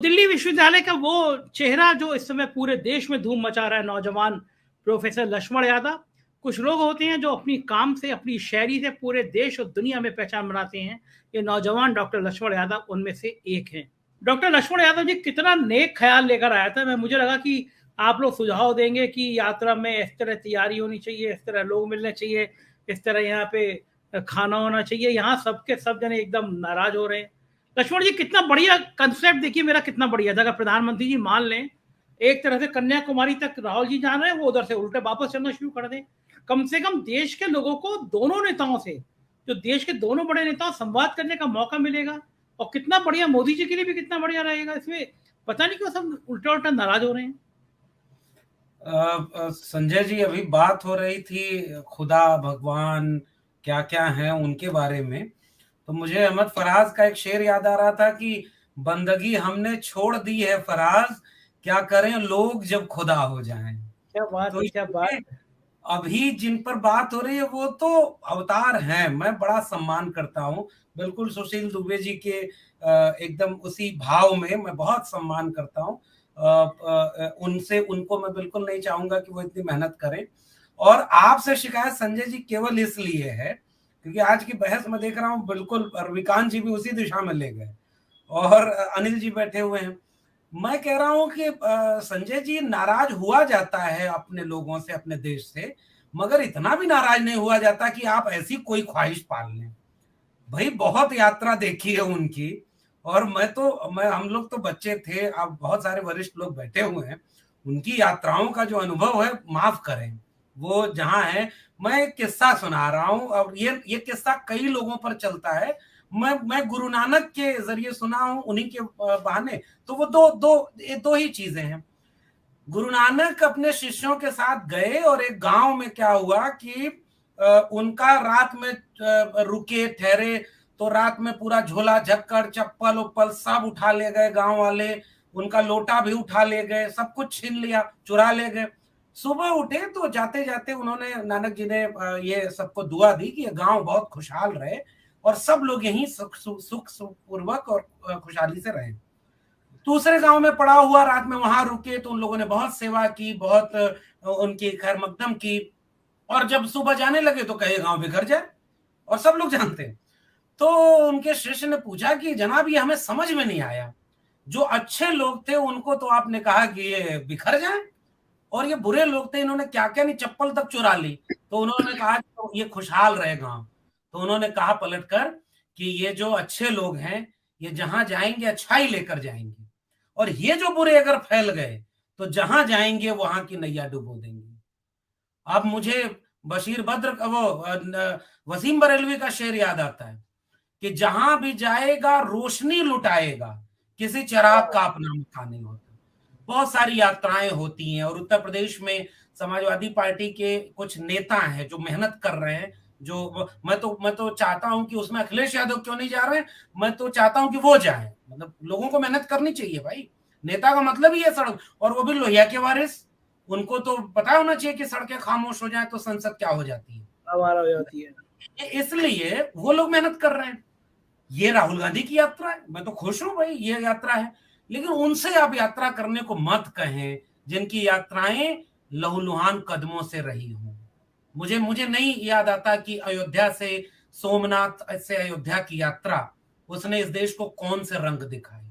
दिल्ली विश्वविद्यालय का वो चेहरा जो इस समय पूरे देश में धूम मचा रहा है, नौजवान प्रोफेसर लक्ष्मण यादव। कुछ लोग होते हैं जो अपनी काम से, अपनी शायरी से पूरे देश और दुनिया में पहचान बनाते हैं। ये नौजवान डॉक्टर लक्ष्मण यादव उनमें से एक हैं। डॉक्टर लक्ष्मण यादव जी कितना नेक ख्याल लेकर आया था। मुझे लगा कि आप लोग सुझाव देंगे कि यात्रा में इस तरह तैयारी होनी चाहिए, इस तरह लोग मिलने चाहिए, इस तरह यहाँ पे खाना होना चाहिए। यहाँ सबके सब जने एकदम नाराज हो रहे हैं। लक्ष्मण जी कितना बढ़िया कंसेप्ट, देखिए मेरा कितना बढ़िया था। अगर प्रधानमंत्री जी मान लें एक तरह से कन्याकुमारी तक राहुल जी जा रहे हैं, वो उधर से उल्टे वापस चलना शुरू कर दें। कम से कम देश के लोगों को दोनों नेताओं से, जो देश के दोनों बड़े नेताओं संवाद करने का मौका मिलेगा। और कितना बढ़िया, मोदी जी के लिए भी कितना बढ़िया रहेगा। इसमें पता नहीं क्यों सब उल्टा उल्टा नाराज हो रहे हैं। संजय जी, अभी बात हो रही थी खुदा भगवान क्या क्या है उनके बारे में, तो मुझे अहमद फराज का एक शेर याद आ रहा था कि बंदगी हमने छोड़ दी है फराज, क्या करें लोग जब खुदा हो जाएं। क्या बात तो है, क्या बात ये है। अभी जिन पर बात हो रही है वो तो अवतार हैं, मैं बड़ा सम्मान करता हूं। बिल्कुल सुशील दुबे जी के एकदम उसी भाव में मैं बहुत सम्मान करता हूं। उनसे उनको मैं बिल्कुल नहीं चाहूंगा कि वो इतनी मेहनत करें। और आपसे शिकायत संजय जी केवल इसलिए है क्योंकि आज की बहस में देख रहा हूं बिल्कुल रविकांत जी भी उसी दिशा में ले गए और अनिल जी बैठे हुए हैं। मैं कह रहा हूं कि संजय जी, नाराज हुआ जाता है अपने लोगों से, अपने देश से, मगर इतना भी नाराज नहीं हुआ जाता कि आप ऐसी कोई ख्वाहिश पाल लें। भाई बहुत यात्रा देखी है उनकी। और मैं हम लोग तो बच्चे थे, अब बहुत सारे वरिष्ठ लोग बैठे हुए हैं। उनकी यात्राओं का जो अनुभव है, माफ करें, वो जहां है। मैं एक किस्सा सुना रहा हूं और ये किस्सा कई लोगों पर चलता है। मैं गुरु नानक के जरिए सुना हूं, उन्हीं के बहाने। तो वो दो ही चीजें हैं। गुरु नानक अपने शिष्यों के साथ गए और एक गांव में क्या हुआ कि उनका रात में रुके ठहरे, तो रात में पूरा झोला झक्कर चप्पल उप्पल सब उठा ले गए गांव वाले। उनका लोटा भी उठा ले गए, सब कुछ छीन लिया, चुरा ले गए। सुबह उठे तो जाते जाते उन्होंने, नानक जी ने ये सबको दुआ दी कि ये गांव बहुत खुशहाल रहे और सब लोग यहीं सुख पूर्वक और खुशहाली से रहें। दूसरे गांव में पड़ा हुआ, रात में वहां रुके तो उन लोगों ने बहुत सेवा की, बहुत उनकी खैर मकदम की। और जब सुबह जाने लगे तो कहे गांव बिखर जाए, और सब लोग जानते हैं। तो उनके शिष्य ने पूछा कि जनाब, ये हमें समझ में नहीं आया, जो अच्छे लोग थे उनको तो आपने कहा कि ये बिखर जाए, और ये बुरे लोग थे, इन्होंने क्या क्या नहीं, चप्पल तक चुरा ली, तो उन्होंने कहा कि तो ये खुशहाल रहे गांव। तो उन्होंने कहा पलटकर कि ये जो अच्छे लोग हैं, ये जहां जाएंगे अच्छाई लेकर जाएंगे, और ये जो बुरे अगर फैल गए तो जहां जाएंगे वहां की नैया डुबो देंगे। अब मुझे बशीर बद्र का वो वसीम बरेलवी का शेर याद आता है कि जहां भी जाएगा रोशनी लुटाएगा, किसी चिराग का अपना मकान नहीं होता। बहुत सारी यात्राएं होती हैं, और उत्तर प्रदेश में समाजवादी पार्टी के कुछ नेता हैं जो मेहनत कर रहे हैं। जो मैं तो चाहता हूं कि उसमें अखिलेश यादव क्यों नहीं जा रहे हैं, मैं तो चाहता हूं कि वो जाए। मतलब लोगों को मेहनत करनी चाहिए भाई, नेता का मतलब ही है सड़क, और वो भी लोहिया के वारिस। उनको तो पता होना चाहिए कि सड़कें खामोश हो जाए तो संसद क्या हो जाती है। हमारा हो जाती है। इसलिए वो लोग मेहनत कर रहे हैं। ये राहुल गांधी की यात्रा है, मैं तो खुश हूं भाई, ये यात्रा है। लेकिन उनसे आप यात्रा करने को मत कहें जिनकी यात्राएं लहूलुहान कदमों से रही हों। मुझे मुझे नहीं याद आता कि अयोध्या से सोमनाथ से अयोध्या की यात्रा, उसने इस देश को कौन से रंग दिखाए।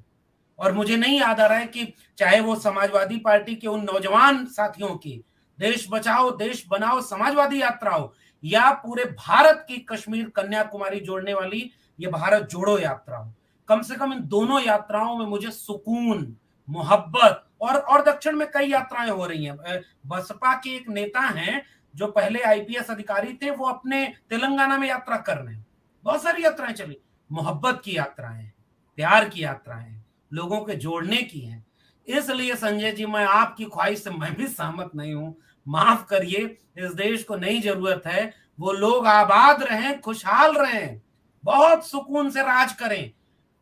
और मुझे नहीं याद आ रहा है कि चाहे वो समाजवादी पार्टी के उन नौजवान साथियों की देश बचाओ देश बनाओ समाजवादी यात्रा हो, या पूरे भारत की कश्मीर कन्याकुमारी जोड़ने वाली ये भारत जोड़ो यात्रा हो। कम से कम इन दोनों यात्राओं में मुझे सुकून, मोहब्बत, और दक्षिण में कई यात्राएं हो रही हैं। बसपा के एक नेता हैं जो पहले आईपीएस अधिकारी थे, वो अपने तेलंगाना में यात्रा कर रहे हैं। बहुत सारी यात्राएं चली, मोहब्बत की यात्राएं, प्यार की यात्राएं, लोगों के जोड़ने की हैं। इसलिए संजय जी, मैं आपकी ख्वाहिश से मैं भी सहमत नहीं हूं। माफ करिए, इस देश को नई जरूरत है, वो लोग आबाद रहें, खुशहाल रहें, बहुत सुकून से राज करें।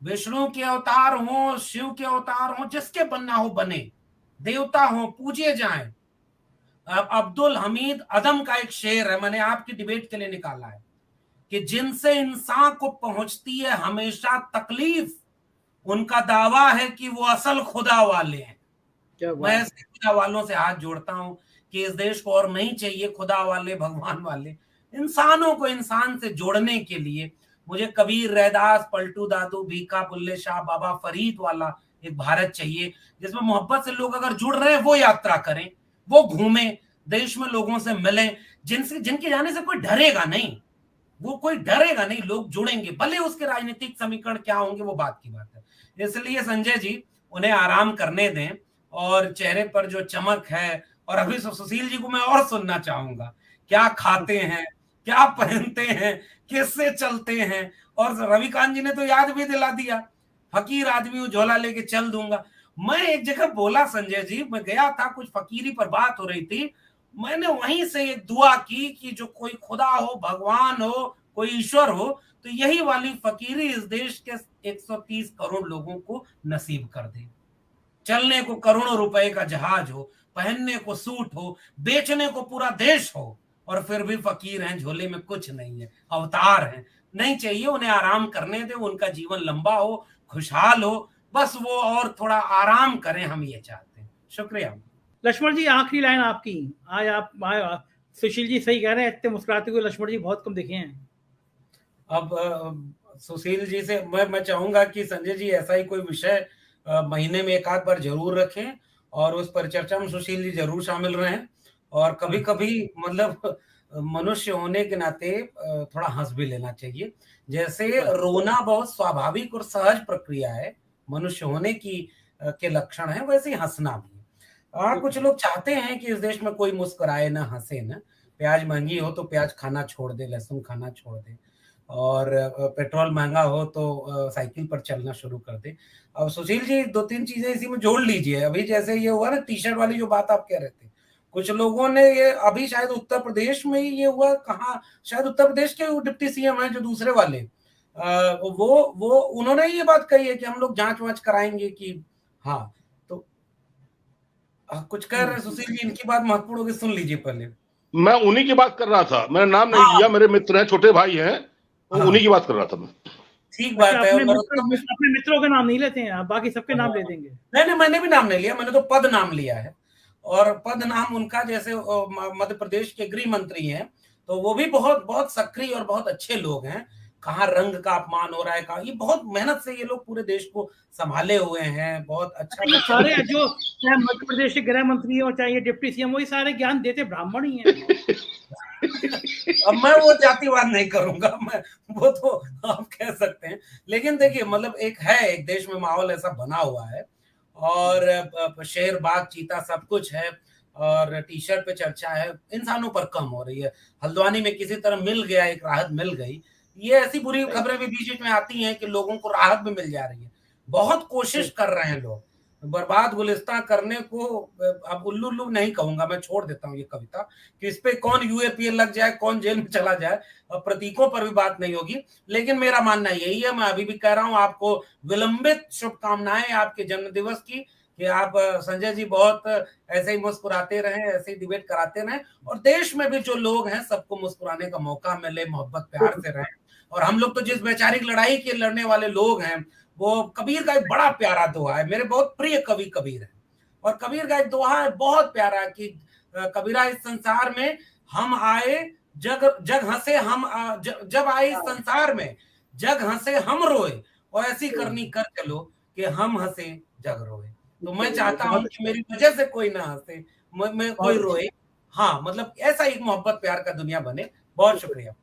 विष्णु के अवतार हो, शिव के अवतार हो, जिसके बनना हो बने, देवता हो, पूजे जाएं। अब्दुल हमीद अदम का एक शेर है, मैंने आपकी डिबेट के लिए निकाला है, कि जिनसे इंसान को पहुंचती है हमेशा तकलीफ, उनका दावा है कि वो असल खुदा वाले हैं। मैं ऐसे खुदा वालों से हाथ जोड़ता हूं कि इस देश को और नहीं चाहिए खुदा वाले, भगवान वाले। इंसानों को इंसान से जोड़ने के लिए मुझे कबीर, रैदास, पलटू दादू, भीखा, बुल्ले शाह, बाबा फरीद वाला एक भारत चाहिए, जिसमें मोहब्बत से लोग अगर जुड़ रहे हैं वो यात्रा करें, वो घूमें, देश में लोगों से मिलें, जिनके जाने से कोई डरेगा नहीं, वो कोई डरेगा नहीं, लोग जुड़ेंगे, भले उसके राजनीतिक समीकरण क्या होंगे वो बात की बात है। इसलिए संजय जी, उन्हें आराम करने दें, और चेहरे पर जो चमक है, और अभी सुशील जी को मैं और सुनना चाहूंगा, क्या खाते हैं, क्या पहनते हैं, किससे चलते हैं। और रविकांत जी ने तो याद भी दिला दिया, फकीर आदमी हूं, झोला लेके चल दूंगा। मैं एक जगह बोला संजय जी, मैं गया था, कुछ फकीरी पर बात हो रही थी, मैंने वहीं से एक दुआ की कि जो कोई खुदा हो, भगवान हो, कोई ईश्वर हो, तो यही वाली फकीरी इस देश के 130 करोड़ लोगों को नसीब कर दे। चलने को करोड़ों रुपए का जहाज हो, पहनने को सूट हो, बेचने को पूरा देश हो, और फिर भी फकीर हैं, झोले में कुछ नहीं है, अवतार हैं। नहीं चाहिए, उन्हें आराम करने दे, उनका जीवन लंबा हो, खुशहाल हो, बस वो और थोड़ा आराम करें, हम ये चाहते हैं। शुक्रिया। लक्ष्मण जी, आखिरी लाइन आपकी। आज आप सुशील जी सही कह रहे हैं, इतने मुस्कुराते हुए लक्ष्मण जी बहुत कम दिखे हैं। अब सुशील जी से मैं चाहूंगा कि संजय जी ऐसा ही कोई विषय महीने में एक आध बार जरूर रखें, और उस परिचर्चा में सुशील जी जरूर शामिल रहें। और कभी कभी मतलब मनुष्य होने के नाते थोड़ा हंस भी लेना चाहिए। जैसे रोना बहुत स्वाभाविक और सहज प्रक्रिया है, मनुष्य होने की के लक्षण है, वैसे ही हंसना भी। कुछ लोग चाहते हैं कि इस देश में कोई मुस्कुराए ना, हंसे ना। प्याज महंगी हो तो प्याज खाना छोड़ दे, लहसुन खाना छोड़ दे, और पेट्रोल महंगा हो तो साइकिल पर चलना शुरू कर दे। अब सुशील जी, 2-3 चीजें इसी में जोड़ लीजिए। अभी जैसे ये हुआ ना टी शर्ट वाली जो बात आप कह रहे थे, कुछ लोगों ने ये अभी शायद उत्तर प्रदेश में ही ये हुआ, कहाँ, शायद उत्तर प्रदेश के डिप्टी सीएम हैं जो दूसरे वाले, वो उन्होंने ये बात कही है कि हम लोग जांच वांच कराएंगे कि हाँ, तो कुछ कह रहे सुशील जी, इनकी बात महत्वपूर्ण होगी, सुन लीजिए पहले। मैं उन्हीं की बात कर रहा था, मैंने नाम नहीं लिया, मेरे मित्र हैं, छोटे भाई हैं, उन्हीं की बात कर रहा था मैं। ठीक बात है। अपने मित्रों का नाम नहीं लेते हैं आप, बाकी सबके नाम ले देंगे। नहीं, मैंने भी नाम नहीं लिया, मैंने तो पद नाम लिया है। और पद नाम उनका, जैसे मध्य प्रदेश के गृह मंत्री हैं, तो वो भी बहुत बहुत सक्रिय और बहुत अच्छे लोग हैं। कहाँ रंग का अपमान हो रहा है, कहाँ, ये बहुत मेहनत से ये लोग पूरे देश को संभाले हुए हैं, बहुत अच्छा। सारे जो चाहे मध्य प्रदेश के गृह मंत्री हो, चाहे ये डिप्टी सीएम, वही सारे ज्ञान देते ब्राह्मण ही हैं। अब मैं वो जातिवाद नहीं करूंगा, मैं वो तो आप कह सकते हैं, लेकिन देखिए मतलब एक देश में माहौल ऐसा बना हुआ है, और शेर, बाघ, चीता सब कुछ है, और टी शर्ट पे चर्चा है, इंसानों पर कम हो रही है। हल्द्वानी में किसी तरह मिल गया, एक राहत मिल गई। ये ऐसी बुरी खबरें भी बीच में आती हैं कि लोगों को राहत भी मिल जा रही है। बहुत कोशिश कर रहे हैं लोग बर्बाद गुलिस्तान करने को। अब उल्लू नहीं कहूंगा, मैं छोड़ देता हूँ ये कविता, कि इस पे कौन यूएपीए लग जाए, कौन जेल में चला जाए, प्रतीकों पर भी बात नहीं होगी। लेकिन मेरा मानना यही है, मैं अभी भी कह रहा हूँ, आपको विलंबित शुभकामनाएं आपके जन्म दिवस की, कि आप संजय जी बहुत ऐसे ही मुस्कुराते रहें, ऐसे ही डिबेट कराते रहें, और देश में भी जो लोग हैं सबको मुस्कुराने का मौका मिले, मोहब्बत प्यार से रहें। और हम लोग तो जिस वैचारिक लड़ाई के लड़ने वाले लोग हैं, वो कबीर का एक बड़ा प्यारा दोहा है, मेरे बहुत प्रिय कवि कबीर है, और कबीर का एक दोहा है बहुत प्यारा, कि कबीरा, इस संसार में हम आए, जग हंसे हम, जब आए इस संसार में जग हंसे हम रोए, और ऐसी करनी कर चलो कि हम हंसे जग रोए। तो मैं चाहता हूं कि मेरी वजह से कोई ना हंसे, मैं कोई रोए। हाँ, मतलब ऐसा एक मोहब्बत प्यार का दुनिया बने। बहुत शुक्रिया।